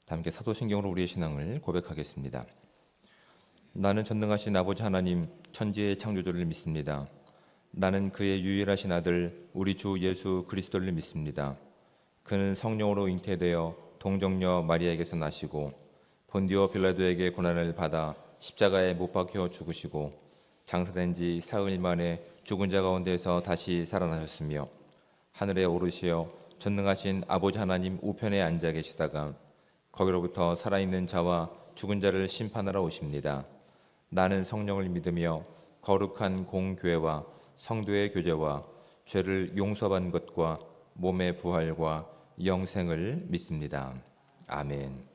함께 사도신경으로 우리의 신앙을 고백하겠습니다. 나는 전능하신 아버지 하나님 천지의 창조주를 믿습니다. 나는 그의 유일하신 아들 우리 주 예수 그리스도를 믿습니다. 그는 성령으로 잉태되어 동정녀 마리아에게서 나시고 본디오 빌라도에게 고난을 받아 십자가에 못 박혀 죽으시고 장사된 지 사흘 만에 죽은 자 가운데서 다시 살아나셨으며 하늘에 오르시어 전능하신 아버지 하나님 우편에 앉아 계시다가 거기로부터 살아있는 자와 죽은 자를 심판하러 오십니다. 나는 성령을 믿으며 거룩한 공교회와 성도의 교제와 죄를 용서받는 것과 몸의 부활과 영생을 믿습니다. 아멘.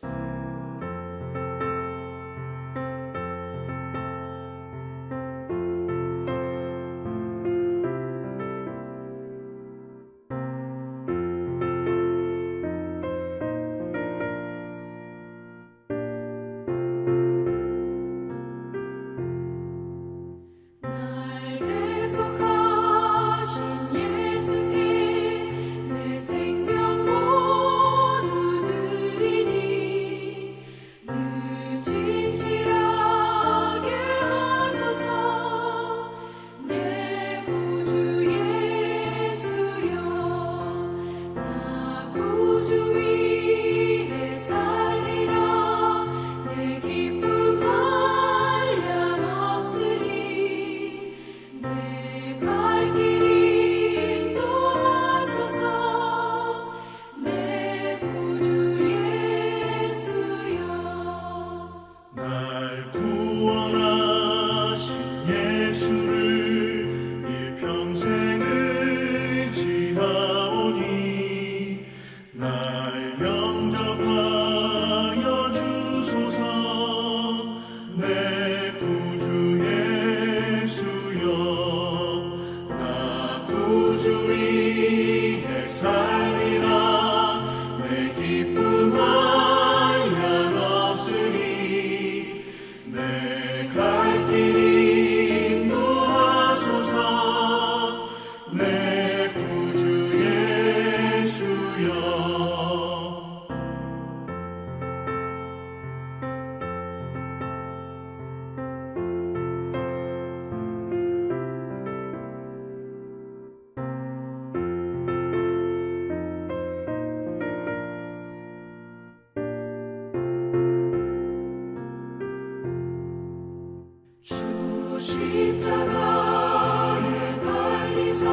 십자가에 달리사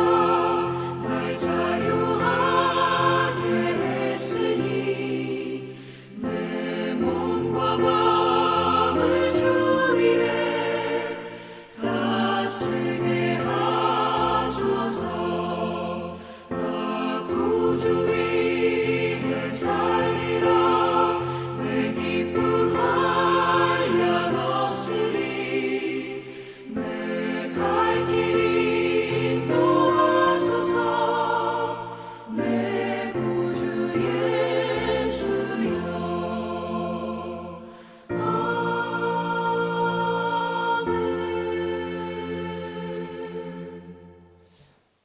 날 자유하게 했으니 내 몸과 마음을 주 위에 다 쓰게 하소서. 나 구주 위에 살리라. 내 기쁨 한량 없으리. 내 갈 길이 인도하소서. 내 구주 예수여.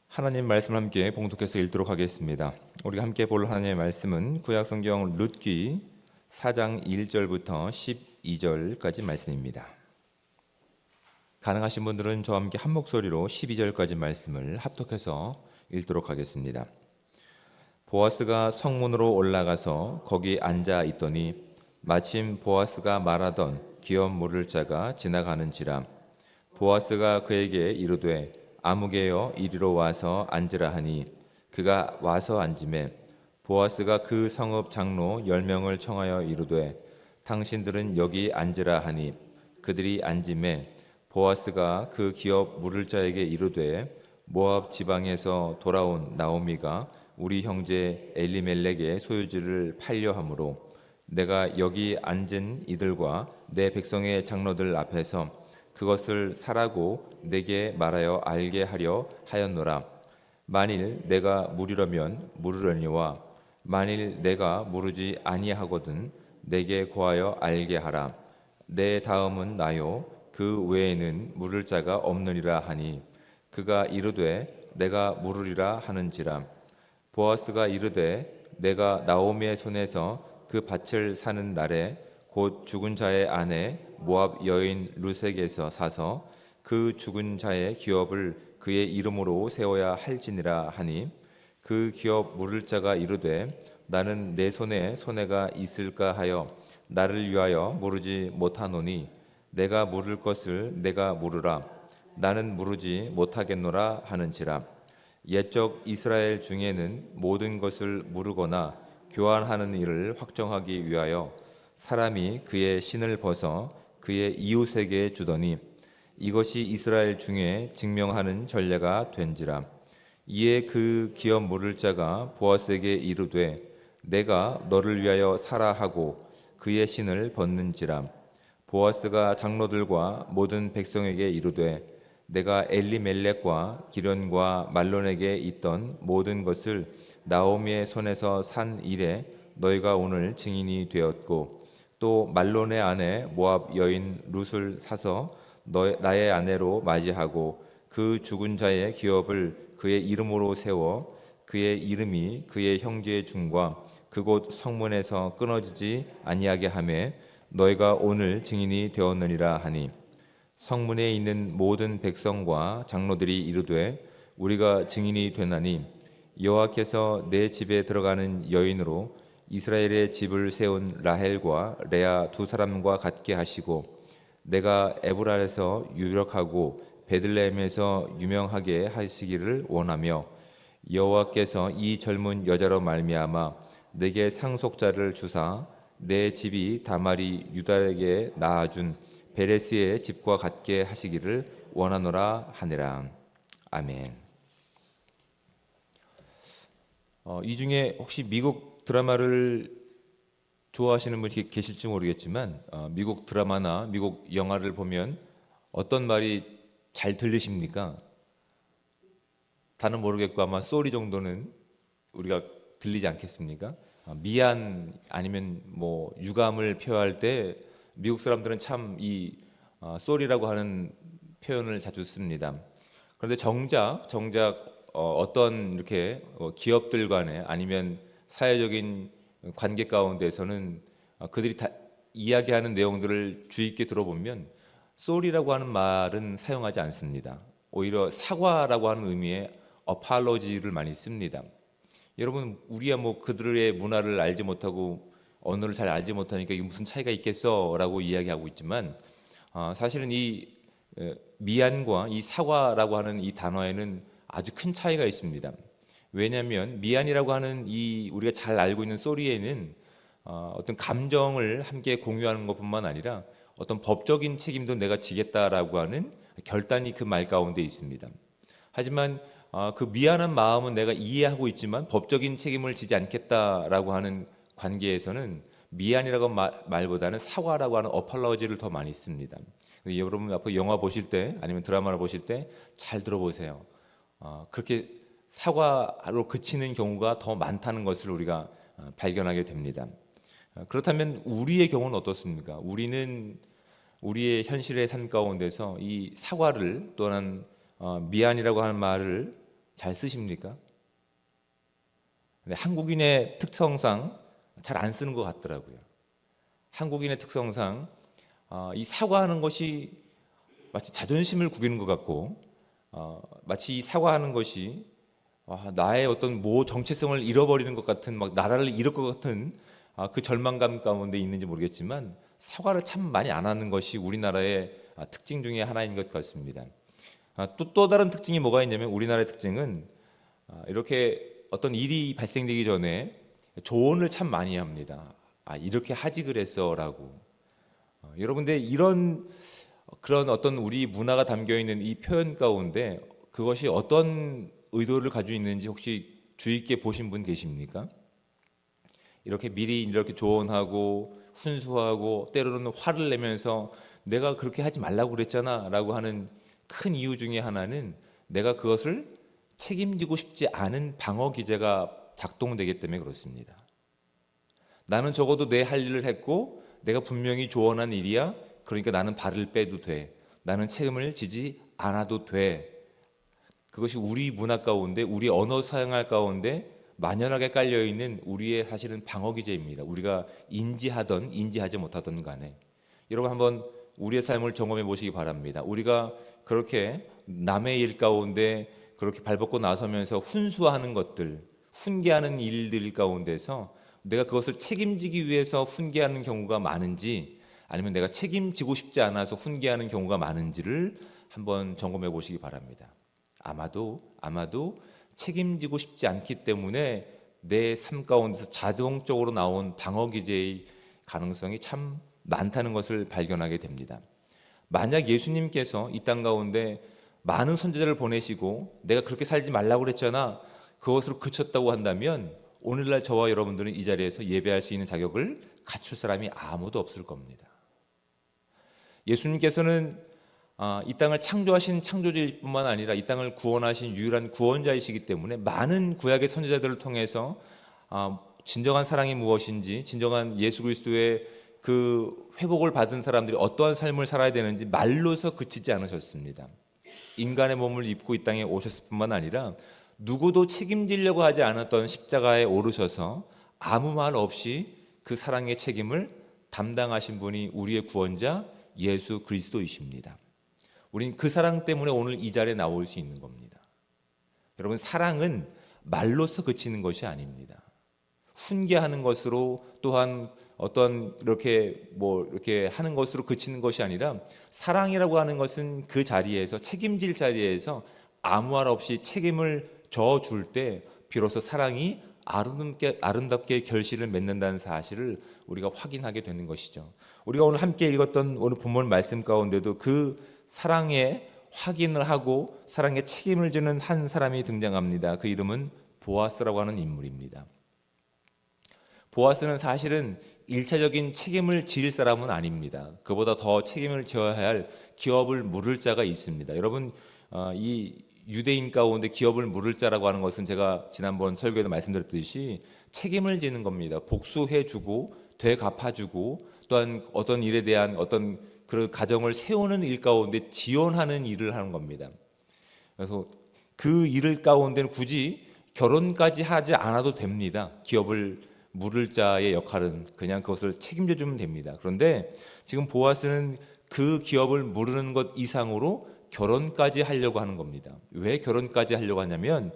하나님 말씀을 함께 봉독해서 읽도록 하겠습니다. 우리가 함께 볼 하나님의 말씀은 구약성경 룻기 4장 1절부터 12절까지 말씀입니다. 가능하신 분들은 저와 함께 한 목소리로 12절까지 말씀을 합독해서 읽도록 하겠습니다. 보아스가 성문으로 올라가서 거기 앉아 있더니 마침 보아스가 말하던 기업 물을 자가 지나가는지라. 보아스가 그에게 이르되 아무개여 이리로 와서 앉으라 하니 그가 와서 앉으매 보아스가 그 성읍 장로 10명을 청하여 이르되 당신들은 여기 앉으라 하니 그들이 앉으매 보아스가 그 기업 물을 자에게 이르되 모압 지방에서 돌아온 나오미가 우리 형제 엘리멜렉의 소유지를 팔려 함으로 내가 여기 앉은 이들과 내 백성의 장로들 앞에서 그것을 사라고 내게 말하여 알게 하려 하였노라. 만일 내가 물으려면 물으려니와 만일 내가 물으지 아니하거든 내게 고하여 알게 하라. 내 다음은 나요 그 외에는 물을 자가 없느니라 하니 그가 이르되 내가 물으리라 하는지라. 보아스가 이르되 내가 나오미의 손에서 그 밭을 사는 날에 곧 죽은 자의 아내 모압 여인 룻에게서 사서 그 죽은 자의 기업을 그의 이름으로 세워야 할지니라 하니 그 기업 물을 자가 이르되 나는 내 손에 손해가 있을까 하여 나를 위하여 물으지 못하노니 내가 물을 것을 내가 물으라 나는 물으지 못하겠노라 하는지라. 옛적 이스라엘 중에는 모든 것을 물으거나 교환하는 일을 확정하기 위하여 사람이 그의 신을 벗어 그의 이웃에게 주더니 이것이 이스라엘 중에 증명하는 전례가 된지라. 이에 그 기업 물을 자가 보아스에게 이르되 내가 너를 위하여 사라 하고 그의 신을 벗는지라. 보아스가 장로들과 모든 백성에게 이르되 내가 엘리멜렉과 기련과 말론에게 있던 모든 것을 나오미의 손에서 산 일에 너희가 오늘 증인이 되었고 또 말론의 아내 모압 여인 룻을 사서 나의 아내로 맞이하고 그 죽은 자의 기업을 그의 이름으로 세워 그의 이름이 그의 형제의 중과 그곳 성문에서 끊어지지 아니하게 하며 너희가 오늘 증인이 되었느니라 하니 성문에 있는 모든 백성과 장로들이 이르되 우리가 증인이 되나니 여호와께서 내 집에 들어가는 여인으로 이스라엘의 집을 세운 라헬과 레아 두 사람과 같게 하시고 내가 에브랄에서 유력하고 베들레헴에서 유명하게 하시기를 원하며 여호와께서 이 젊은 여자로 말미암아 내게 상속자를 주사 내 집이 다말이 유다에게 낳아준 베레스의 집과 같게 하시기를 원하노라 하니라. 아멘. 이 중에 혹시 미국 드라마를 좋아하시는 분이 계실지 모르겠지만 미국 드라마나 미국 영화를 보면 어떤 말이 잘 들리십니까? 다는 모르겠고 아마 쏘리 정도는 우리가 들리지 않겠습니까? 미안 아니면 뭐 유감을 표할 때 미국 사람들은 참 이 쏘리라고 하는 표현을 자주 씁니다. 그런데 정작 어떤 이렇게 기업들 간에 아니면 사회적인 관계 가운데서는 그들이 다 이야기하는 내용들을 주의 있게 들어보면 쏘리라고 하는 말은 사용하지 않습니다. 오히려 사과라고 하는 의미의 apology를 많이 씁니다. 여러분 우리야 뭐 그들의 문화를 알지 못하고 언어를 잘 알지 못하니까 이게 무슨 차이가 있겠어라고 이야기하고 있지만 사실은 이 미안과 이 사과라고 하는 이 단어에는 아주 큰 차이가 있습니다. 왜냐하면 미안이라고 하는 이 우리가 잘 알고 있는 소리에는 어떤 감정을 함께 공유하는 것뿐만 아니라 어떤 법적인 책임도 내가 지겠다라고 하는 결단이 그 말 가운데 있습니다. 하지만 그 미안한 마음은 내가 이해하고 있지만 법적인 책임을 지지 않겠다라고 하는 관계에서는 미안이라고 말보다는 사과라고 하는 어팔러지를 더 많이 씁니다. 여러분 앞으로 영화 보실 때 아니면 드라마를 보실 때 잘 들어보세요. 그렇게 사과로 그치는 경우가 더 많다는 것을 우리가 발견하게 됩니다. 그렇다면 우리의 경우는 어떻습니까? 우리는 우리의 현실의 삶 가운데서 이 사과를 또는 미안이라고 하는 말을 잘 쓰십니까? 한국인의 특성상 잘 안 쓰는 것 같더라고요. 한국인의 특성상 이 사과하는 것이 마치 자존심을 구기는 것 같고 마치 이 사과하는 것이 나의 어떤 정체성을 잃어버리는 것 같은 막 나라를 잃을 것 같은 그 절망감 가운데 있는지 모르겠지만 사과를 참 많이 안 하는 것이 우리나라의 특징 중에 하나인 것 같습니다. 또 다른 특징이 뭐가 있냐면 우리나라의 특징은 이렇게 어떤 일이 발생되기 전에 조언을 참 많이 합니다. 이렇게 하지 그랬어라고. 여러분들 그런 어떤 우리 문화가 담겨 있는 이 표현 가운데 그것이 어떤 의도를 가지고 있는지 혹시 주의 있게 보신 분 계십니까? 이렇게 미리 이렇게 조언하고 훈수하고 때로는 화를 내면서 내가 그렇게 하지 말라고 그랬잖아라고 하는 큰 이유 중에 하나는 내가 그것을 책임지고 싶지 않은 방어 기제가 작동되기 때문에 그렇습니다. 나는 적어도 내 할 일을 했고 내가 분명히 조언한 일이야. 그러니까 나는 발을 빼도 돼. 나는 책임을 지지 않아도 돼. 그것이 우리 문화 가운데 우리 언어 사용할 가운데 만연하게 깔려 있는 우리의 사실은 방어 기제입니다. 우리가 인지하던 인지하지 못하던 간에 여러분 한번 우리의 삶을 점검해 보시기 바랍니다. 우리가 그렇게 남의 일 가운데 그렇게 발벗고 나서면서 훈수하는 것들, 훈계하는 일들 가운데서 내가 그것을 책임지기 위해서 훈계하는 경우가 많은지 아니면 내가 책임지고 싶지 않아서 훈계하는 경우가 많은지를 한번 점검해 보시기 바랍니다. 아마도 책임지고 싶지 않기 때문에 내 삶 가운데서 자동적으로 나온 방어 기제의 가능성이 참 많다는 것을 발견하게 됩니다. 만약 예수님께서 이 땅 가운데 많은 선지자를 보내시고 내가 그렇게 살지 말라고 그랬잖아, 그것으로 그쳤다고 한다면 오늘날 저와 여러분들은 이 자리에서 예배할 수 있는 자격을 갖출 사람이 아무도 없을 겁니다. 예수님께서는 이 땅을 창조하신 창조주일 뿐만 아니라 이 땅을 구원하신 유일한 구원자이시기 때문에 많은 구약의 선지자들을 통해서 진정한 사랑이 무엇인지, 진정한 예수 그리스도의 그 회복을 받은 사람들이 어떠한 삶을 살아야 되는지 말로서 그치지 않으셨습니다. 인간의 몸을 입고 이 땅에 오셨을 뿐만 아니라 누구도 책임지려고 하지 않았던 십자가에 오르셔서 아무 말 없이 그 사랑의 책임을 담당하신 분이 우리의 구원자 예수 그리스도이십니다. 우린 그 사랑 때문에 오늘 이 자리에 나올 수 있는 겁니다. 여러분, 사랑은 말로서 그치는 것이 아닙니다. 훈계하는 것으로, 또한 어떤 이렇게 하는 것으로 그치는 것이 아니라, 사랑이라고 하는 것은 그 자리에서, 책임질 자리에서 아무 말 없이 책임을 져줄 때 비로소 사랑이 아름답게 결실을 맺는다는 사실을 우리가 확인하게 되는 것이죠. 우리가 오늘 함께 읽었던 오늘 본문 말씀 가운데도 그 사랑의 확인을 하고 사랑의 책임을 지는 한 사람이 등장합니다. 그 이름은 보아스라고 하는 인물입니다. 보아스는 사실은 1차적인 책임을 지을 사람은 아닙니다. 그보다 더 책임을 져야 할 기업을 물을 자가 있습니다. 여러분, 이 유대인 가운데 기업을 물을 자라고 하는 것은 제가 지난번 설교에도 말씀드렸듯이 책임을 지는 겁니다. 복수해주고 되갚아주고 또한 어떤 일에 대한 어떤 그 가정을 세우는 일 가운데 지원하는 일을 하는 겁니다. 그래서 그 일 가운데는 굳이 결혼까지 하지 않아도 됩니다. 기업을 물을 자의 역할은 그냥 그것을 책임져 주면 됩니다. 그런데 지금 보아스는 그 기업을 무르는 것 이상으로 결혼까지 하려고 하는 겁니다. 왜 결혼까지 하려고 하냐면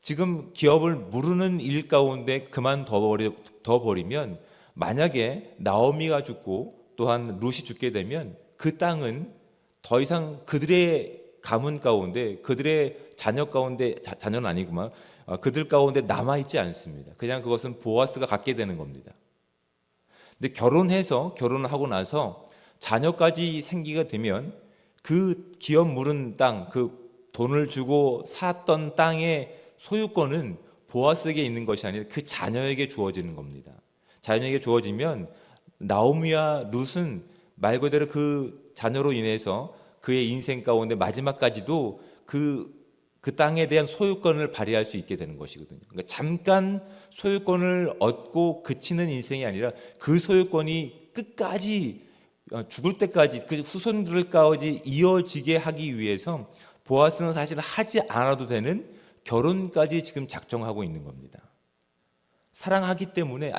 지금 기업을 무르는 일 가운데 더 버리면 만약에 나오미가 죽고 또한 룻이 죽게 되면 그 땅은 더 이상 그들의 가문 가운데, 그들의 자녀 가운데, 자녀는 아니구만, 그들 가운데 남아있지 않습니다. 그냥 그것은 보아스가 갖게 되는 겁니다. 근데 결혼을 하고 나서 자녀까지 생기게 되면 그 기업 물은 땅, 그 돈을 주고 샀던 땅의 소유권은 보아스에게 있는 것이 아니라 그 자녀에게 주어지는 겁니다. 자녀에게 주어지면 나오미와 룻은 말 그대로 그 자녀로 인해서 그의 인생 가운데 마지막까지도 그 땅에 대한 소유권을 발휘할 수 있게 되는 것이거든요. 그러니까 잠깐 소유권을 얻고 그치는 인생이 아니라 그 소유권이 끝까지, 죽을 때까지, 그 후손들까지 이어지게 하기 위해서 보아스는 사실 하지 않아도 되는 결혼까지 지금 작정하고 있는 겁니다. 사랑하기 때문에,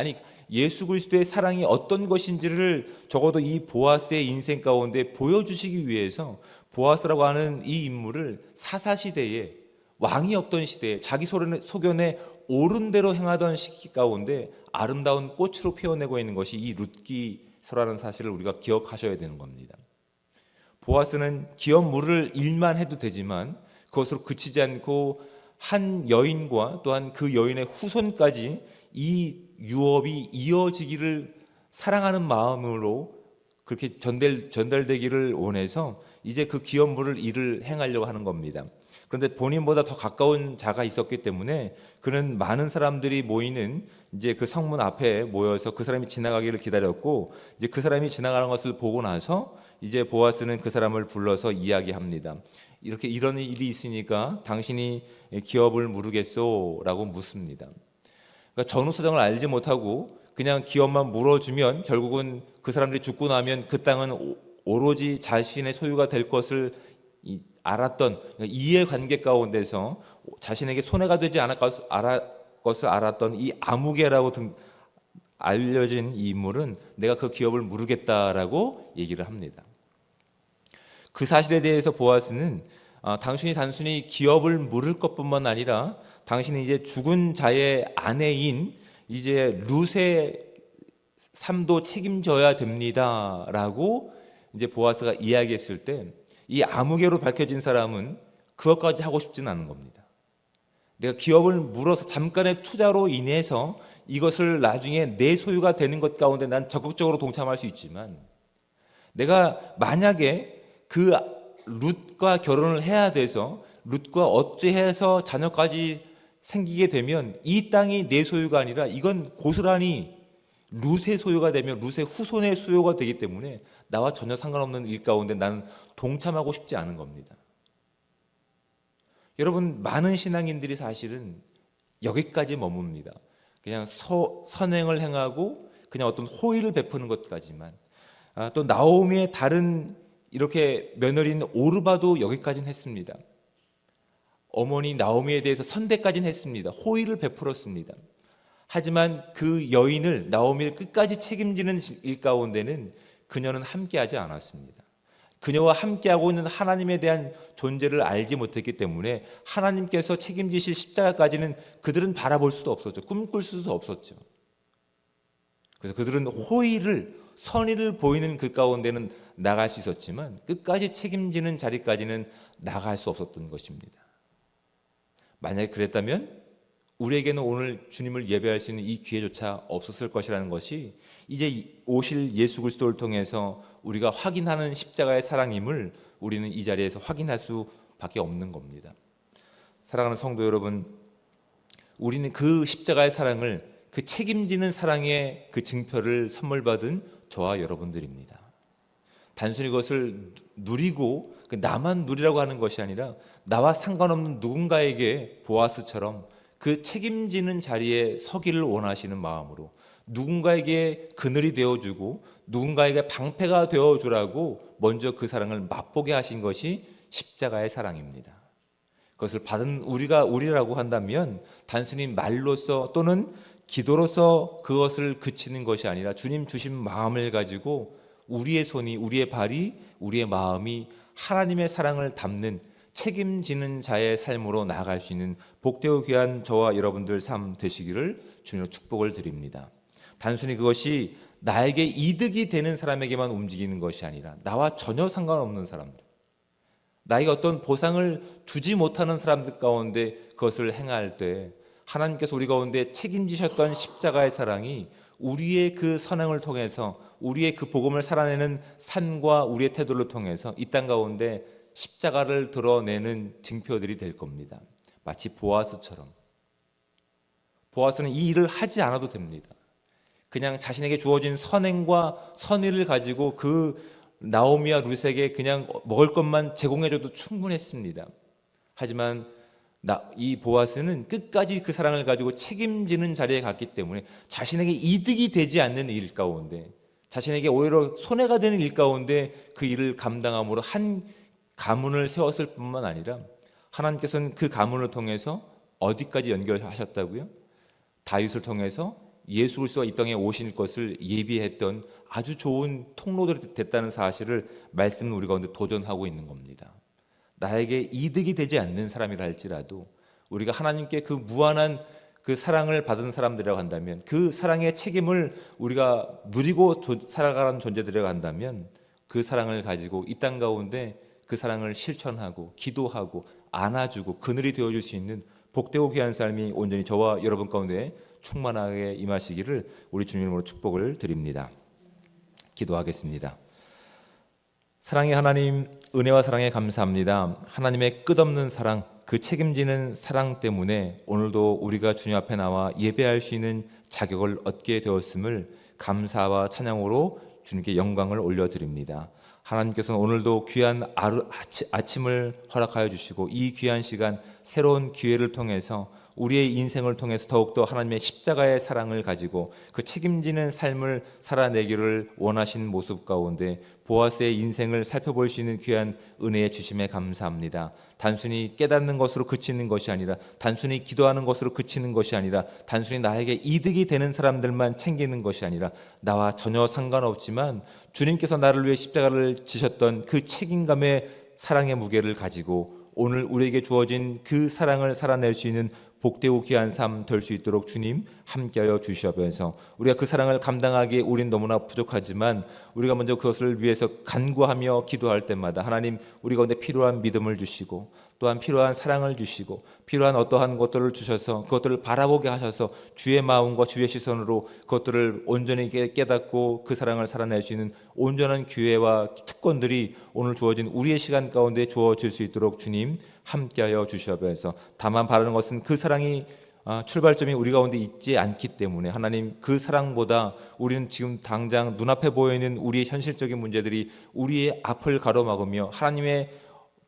예수 그리스도의 사랑이 어떤 것인지를 적어도 이 보아스의 인생 가운데 보여주시기 위해서 보아스라고 하는 이 인물을 사사시대에, 왕이 없던 시대에 자기 소견에 옳은 대로 행하던 시기 가운데 아름다운 꽃으로 표현하고 있는 것이 이 룻기서라는 사실을 우리가 기억하셔야 되는 겁니다. 보아스는 기업 물을 일만 해도 되지만 그것으로 그치지 않고 한 여인과 또한 그 여인의 후손까지 이 유업이 이어지기를 사랑하는 마음으로 그렇게 전달되기를 원해서 이제 그 기업 물을 일을 행하려고 하는 겁니다. 그런데 본인보다 더 가까운 자가 있었기 때문에 그는 많은 사람들이 모이는 이제 그 성문 앞에 모여서 그 사람이 지나가기를 기다렸고, 이제 그 사람이 지나가는 것을 보고 나서 이제 보아스는 그 사람을 불러서 이야기합니다. 이런 일이 있으니까 당신이 기업을 물으겠소라고 묻습니다. 그러니까 전후 사정을 알지 못하고 그냥 기업만 물어주면 결국은 그 사람들이 죽고 나면 그 땅은 오로지 자신의 소유가 될 것을 알았던 이해관계 가운데서 자신에게 손해가 되지 않을 것을 알았던 이 아무개라고 알려진 이 인물은 내가 그 기업을 무르겠다라고 얘기를 합니다. 그 사실에 대해서 보아스는 당신이 단순히 기업을 물을 것뿐만 아니라 당신이 이제 죽은 자의 아내인 이제 룻의 삶도 책임져야 됩니다라고 이제 보아스가 이야기했을 때 이 아무개로 밝혀진 사람은 그것까지 하고 싶지는 않은 겁니다. 내가 기업을 물어서 잠깐의 투자로 인해서 이것을 나중에 내 소유가 되는 것 가운데 난 적극적으로 동참할 수 있지만 내가 만약에 그 룻과 결혼을 해야 돼서 룻과 어찌해서 자녀까지 생기게 되면 이 땅이 내 소유가 아니라 이건 고스란히 룻의 소유가 되면 룻의 후손의 소유가 되기 때문에 나와 전혀 상관없는 일 가운데 나는 동참하고 싶지 않은 겁니다. 여러분, 많은 신앙인들이 사실은 여기까지 머뭅니다. 그냥 선행을 행하고 그냥 어떤 호의를 베푸는 것까지만. 또 나오미의 다른 이렇게 며느리인 오르바도 여기까지는 했습니다. 어머니 나오미에 대해서 선대까지는 했습니다. 호의를 베풀었습니다. 하지만 그 여인을 나오미를 끝까지 책임지는 일 가운데는 그녀는 함께하지 않았습니다. 그녀와 함께하고 있는 하나님에 대한 존재를 알지 못했기 때문에 하나님께서 책임지실 십자가까지는 그들은 바라볼 수도 없었죠. 꿈꿀 수도 없었죠. 그래서 그들은 호의를, 선의를 보이는 그 가운데는 나갈 수 있었지만 끝까지 책임지는 자리까지는 나갈 수 없었던 것입니다. 만약에 그랬다면 우리에게는 오늘 주님을 예배할 수 있는 이 기회조차 없었을 것이라는 것이 이제 오실 예수 그리스도를 통해서 우리가 확인하는 십자가의 사랑임을 우리는 이 자리에서 확인할 수밖에 없는 겁니다. 사랑하는 성도 여러분, 우리는 그 십자가의 사랑을, 그 책임지는 사랑의 그 증표를 선물 받은 저와 여러분들입니다. 단순히 그것을 누리고 나만 누리라고 하는 것이 아니라 나와 상관없는 누군가에게 보아스처럼 그 책임지는 자리에 서기를 원하시는 마음으로 누군가에게 그늘이 되어주고 누군가에게 방패가 되어주라고 먼저 그 사랑을 맛보게 하신 것이 십자가의 사랑입니다. 그것을 받은 우리라고 한다면 단순히 말로써 또는 기도로서 그것을 그치는 것이 아니라 주님 주신 마음을 가지고 우리의 손이, 우리의 발이, 우리의 마음이 하나님의 사랑을 담는 책임지는 자의 삶으로 나아갈 수 있는 복되고 귀한 저와 여러분들 삶 되시기를 주님으로 축복을 드립니다. 단순히 그것이 나에게 이득이 되는 사람에게만 움직이는 것이 아니라 나와 전혀 상관없는 사람들, 나에게 어떤 보상을 주지 못하는 사람들 가운데 그것을 행할 때 하나님께서 우리 가운데 책임지셨던 십자가의 사랑이 우리의 그 선행을 통해서 우리의 그 복음을 살아내는 삶과 우리의 태도를 통해서 이 땅 가운데 십자가를 드러내는 증표들이 될 겁니다. 마치 보아스처럼. 보아스는 이 일을 하지 않아도 됩니다. 그냥 자신에게 주어진 선행과 선의를 가지고 그 나오미와 룻에게 그냥 먹을 것만 제공해줘도 충분했습니다. 하지만 이 보아스는 끝까지 그 사랑을 가지고 책임지는 자리에 갔기 때문에 자신에게 이득이 되지 않는 일 가운데, 자신에게 오히려 손해가 되는 일 가운데 그 일을 감당함으로 한 가문을 세웠을 뿐만 아니라 하나님께서는 그 가문을 통해서 어디까지 연결하셨다고요? 다윗을 통해서 예수 그리스도가 이 땅에 오실 것을 예비했던 아주 좋은 통로들이 됐다는 사실을 말씀 우리 가운데 도전하고 있는 겁니다. 나에게 이득이 되지 않는 사람이라 할지라도 우리가 하나님께 그 무한한 그 사랑을 받은 사람들이라고 한다면 그 사랑의 책임을 우리가 누리고 살아가는 존재들이라고 한다면 그 사랑을 가지고 이 땅 가운데 그 사랑을 실천하고 기도하고 안아주고 그늘이 되어줄 수 있는 복되고 귀한 삶이 온전히 저와 여러분 가운데 충만하게 임하시기를 우리 주님으로 축복을 드립니다. 기도하겠습니다. 사랑의 하나님, 은혜와 사랑에 감사합니다. 하나님의 끝없는 사랑, 그 책임지는 사랑 때문에 오늘도 우리가 주님 앞에 나와 예배할 수 있는 자격을 얻게 되었음을 감사와 찬양으로 주님께 영광을 올려드립니다. 하나님께서는 오늘도 귀한 아침을 허락하여 주시고 이 귀한 시간, 새로운 기회를 통해서 우리의 인생을 통해서 더욱더 하나님의 십자가의 사랑을 가지고 그 책임지는 삶을 살아내기를 원하신 모습 가운데 보아스의 인생을 살펴볼 수 있는 귀한 은혜의 주심에 감사합니다. 단순히 깨닫는 것으로 그치는 것이 아니라, 단순히 기도하는 것으로 그치는 것이 아니라, 단순히 나에게 이득이 되는 사람들만 챙기는 것이 아니라, 나와 전혀 상관없지만 주님께서 나를 위해 십자가를 지셨던 그 책임감의 사랑의 무게를 가지고 오늘 우리에게 주어진 그 사랑을 살아낼 수 있는 복되고 귀한 삶 될 수 있도록 주님 함께하여 주시옵소서. 우리가 그 사랑을 감당하기에 우린 너무나 부족하지만 우리가 먼저 그것을 위해서 간구하며 기도할 때마다 하나님 우리 가운데 필요한 믿음을 주시고 또한 필요한 사랑을 주시고 필요한 어떠한 것들을 주셔서 그것들을 바라보게 하셔서 주의 마음과 주의 시선으로 그것들을 온전히 깨닫고 그 사랑을 살아낼 수 있는 온전한 기회와 특권들이 오늘 주어진 우리의 시간 가운데 주어질 수 있도록 주님 함께하여 주시옵소서. 다만 바라는 것은 그 사랑이 출발점이 우리 가운데 있지 않기 때문에 하나님 그 사랑보다 우리는 지금 당장 눈앞에 보이는 우리의 현실적인 문제들이 우리의 앞을 가로막으며 하나님의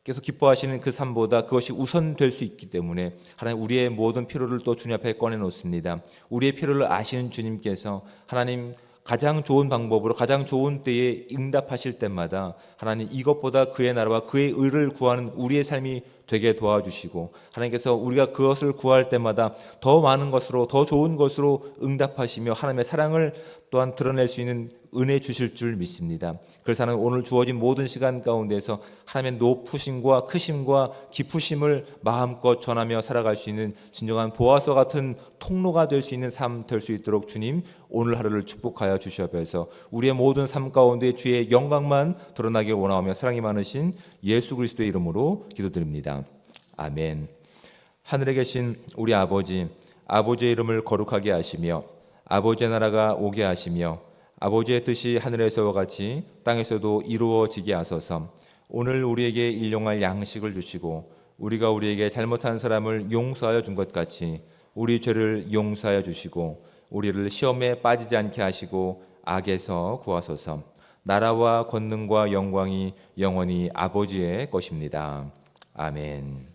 께서 기뻐하시는 그 삶보다 그것이 우선될 수 있기 때문에 하나님 우리의 모든 필요를 또 주님 앞에 꺼내놓습니다. 우리의 필요를 아시는 주님께서 하나님 가장 좋은 방법으로 가장 좋은 때에 응답하실 때마다 하나님 이것보다 그의 나라와 그의 의를 구하는 우리의 삶이 되게 도와주시고 하나님께서 우리가 그것을 구할 때마다 더 많은 것으로 더 좋은 것으로 응답하시며 하나님의 사랑을 또한 드러낼 수 있는 은혜 주실 줄 믿습니다. 그래서 하나님 오늘 주어진 모든 시간 가운데서 하나님의 높으심과 크심과 깊으심을 마음껏 전하며 살아갈 수 있는 진정한 보아스와 같은 통로가 될 수 있는 삶 될 수 있도록 주님 오늘 하루를 축복하여 주시옵소서. 우리의 모든 삶 가운데 주의 영광만 드러나길 원하오며 사랑이 많으신 예수 그리스도의 이름으로 기도드립니다. 아멘. 하늘에 계신 우리 아버지, 아버지의 이름을 거룩하게 하시며 아버지의 나라가 오게 하시며 아버지의 뜻이 하늘에서와 같이 땅에서도 이루어지게 하소서. 오늘 우리에게 일용할 양식을 주시고 우리가 우리에게 잘못한 사람을 용서하여 준 것 같이 우리 죄를 용서하여 주시고 우리를 시험에 빠지지 않게 하시고 악에서 구하소서. 나라와 권능과 영광이 영원히 아버지의 것입니다. 아멘.